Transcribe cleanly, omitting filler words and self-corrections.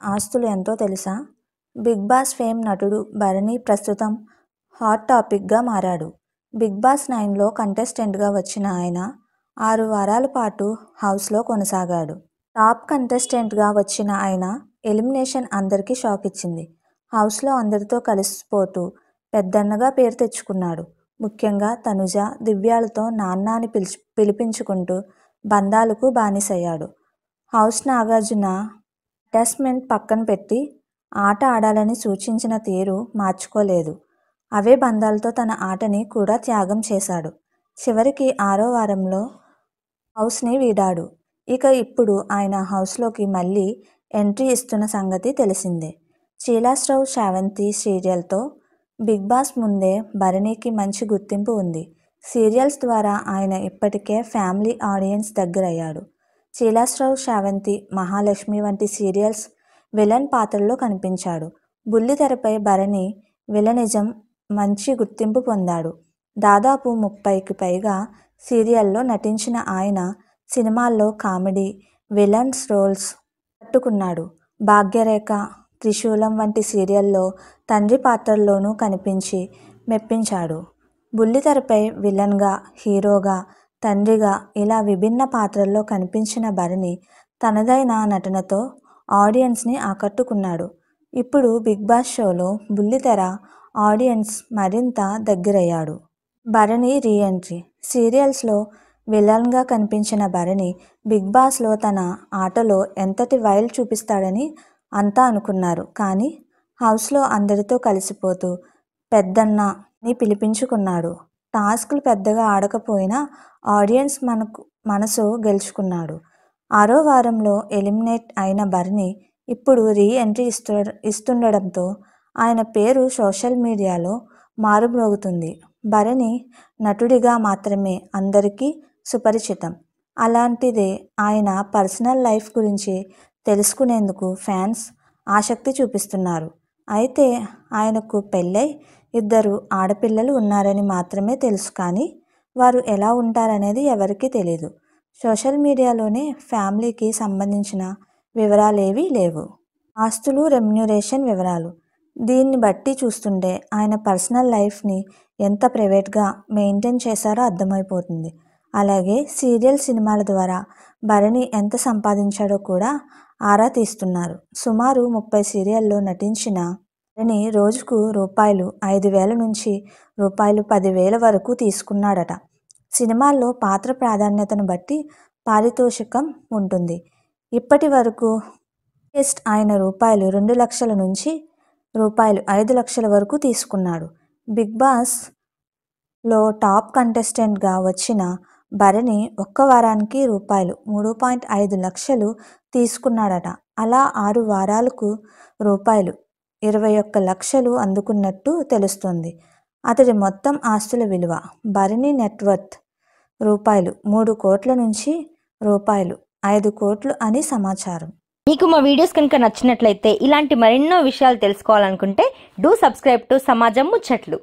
ఆస్తులు ఎంతో తెలుసా? బిగ్ బాస్ ఫేమ్ నటుడు భరణి ప్రస్తుతం హాట్ టాపిక్గా మారాడు. బిగ్ బాస్ 9లో కంటెస్టెంట్గా వచ్చిన ఆయన 6 వారాల పాటు హౌస్లో కొనసాగాడు. టాప్ కంటెస్టెంట్గా వచ్చిన ఆయన ఎలిమినేషన్ అందరికీ షాక్ ఇచ్చింది. హౌస్లో అందరితో కలిసిపోతూ పెద్దన్నగా పేరు తెచ్చుకున్నాడు. ముఖ్యంగా తనుజ, దివ్యాలతో నాన్న అని పిలిపించుకుంటూ బంధాలకు బానిసయ్యాడు. హౌస్ నాగార్జున అటాచ్మెంట్ పక్కన పెట్టి ఆట ఆడాలని సూచించిన తీరు మార్చుకోలేదు. అవే బంధాలతో తన ఆటని కూడా త్యాగం చేశాడు. చివరికి 6వ వారంలో హౌస్ని వీడాడు. ఇక ఇప్పుడు ఆయన హౌస్లోకి మళ్ళీ ఎంట్రీ ఇస్తున్న సంగతి తెలిసిందే. చీలాశ్రవ్ శ్రావంతి సీరియల్తో బిగ్ బాస్ ముందే భరణికి మంచి గుర్తింపు ఉంది. సీరియల్స్ ద్వారా ఆయన ఇప్పటికే ఫ్యామిలీ ఆడియన్స్ దగ్గరయ్యాడు. చీలాశ్రవ్ శ్రావంతి, మహాలక్ష్మి వంటి సీరియల్స్ విలన్ పాత్రల్లో కనిపించాడు. బుల్లితెరపై భరణి విలనిజం మంచి గుర్తింపు పొందాడు. దాదాపు 30కి పైగా సీరియల్లో నటించిన ఆయన సినిమాల్లో కామెడీ, విలన్స్ రోల్స్ పట్టుకున్నాడు. భాగ్యరేఖ, త్రిశూలం వంటి సీరియల్లో తండ్రి పాత్రల్లోనూ కనిపించి మెప్పించాడు. బుల్లితెరపై విలన్గా, హీరోగా, తండ్రిగా ఇలా విభిన్న పాత్రల్లో కనిపించిన భరణి తనదైన నటనతో ఆడియన్స్ని ఆకట్టుకున్నాడు. ఇప్పుడు బిగ్ బాస్ షోలో బుల్లితెర ఆడియన్స్ మరింత దగ్గరయ్యాడు. Bharani re entry. సీరియల్స్లో విలన్గా కనిపించిన భరణి బిగ్ బాస్లో తన ఆటలో ఎంతటి వైల్డ్ చూపిస్తాడని అంతా అనుకున్నారు. కానీ హౌస్లో అందరితో కలిసిపోతూ పెద్దన్న అని పిలిపించుకున్నాడు. టాస్క్లు పెద్దగా ఆడకపోయినా ఆడియన్స్ మనసు గెలుచుకున్నాడు. 6వ వారంలో ఎలిమినేట్ అయిన భరణి ఇప్పుడు రీ ఎంట్రీ ఇస్తుండడంతో ఆయన పేరు సోషల్ మీడియాలో మారుమ్రోగుతుంది. భరణి నటుడిగా మాత్రమే అందరికీ సుపరిచితం. అలాంటిదే ఆయన పర్సనల్ లైఫ్ గురించి తెలుసుకునేందుకు ఫ్యాన్స్ ఆసక్తి చూపిస్తున్నారు. అయితే ఆయనకు పెళ్ళై 2 ఆడపిల్లలు ఉన్నారని మాత్రమే తెలుసు. కానీ వారు ఎలా ఉంటారనేది ఎవరికీ తెలీదు. సోషల్ మీడియాలోనే ఫ్యామిలీకి సంబంధించిన వివరాలేవీ లేవు. ఆస్తులు, రెమ్యునరేషన్ వివరాలు. దీన్ని బట్టి చూస్తుంటే ఆయన పర్సనల్ లైఫ్ని ఎంత ప్రైవేట్గా మెయింటైన్ చేశారో అర్థమైపోతుంది. అలాగే సీరియల్, సినిమాల ద్వారా భరణి ఎంత సంపాదించాడో కూడా ఆరా తీస్తున్నారు. సుమారు 30 సీరియల్లో నటించిన భరణి రోజుకు రూ.5,000 నుంచి రూ.10,000 వరకు తీసుకున్నాడట. సినిమాల్లో పాత్ర ప్రాధాన్యతను బట్టి పారితోషికం ఉంటుంది. ఇప్పటి వరకు హైయెస్ట్ ఆయన రూ.2,00,000 నుంచి రూ.5,00,000 వరకు తీసుకున్నాడు. బిగ్ బాస్లో టాప్ కంటెస్టెంట్గా వచ్చిన భరణి ఒక్క వారానికి రూ.3.5 లక్షలు తీసుకున్నాడట. అలా 6 వారాలకు రూ.21 లక్షలు అందుకున్నట్టు తెలుస్తోంది. అతడి మొత్తం ఆస్తుల విలువ భరణి నెట్వర్త్ రూ.3 కోట్ల నుంచి రూ.5 కోట్లు అని సమాచారం. మీకు మా వీడియోస్ కనుక నచ్చినట్లయితే ఇలాంటి మరెన్నో విషయాలు తెలుసుకోవాలనుకుంటే డూ సబ్స్క్రైబ్ టు సమాజం ముచ్చట్లు.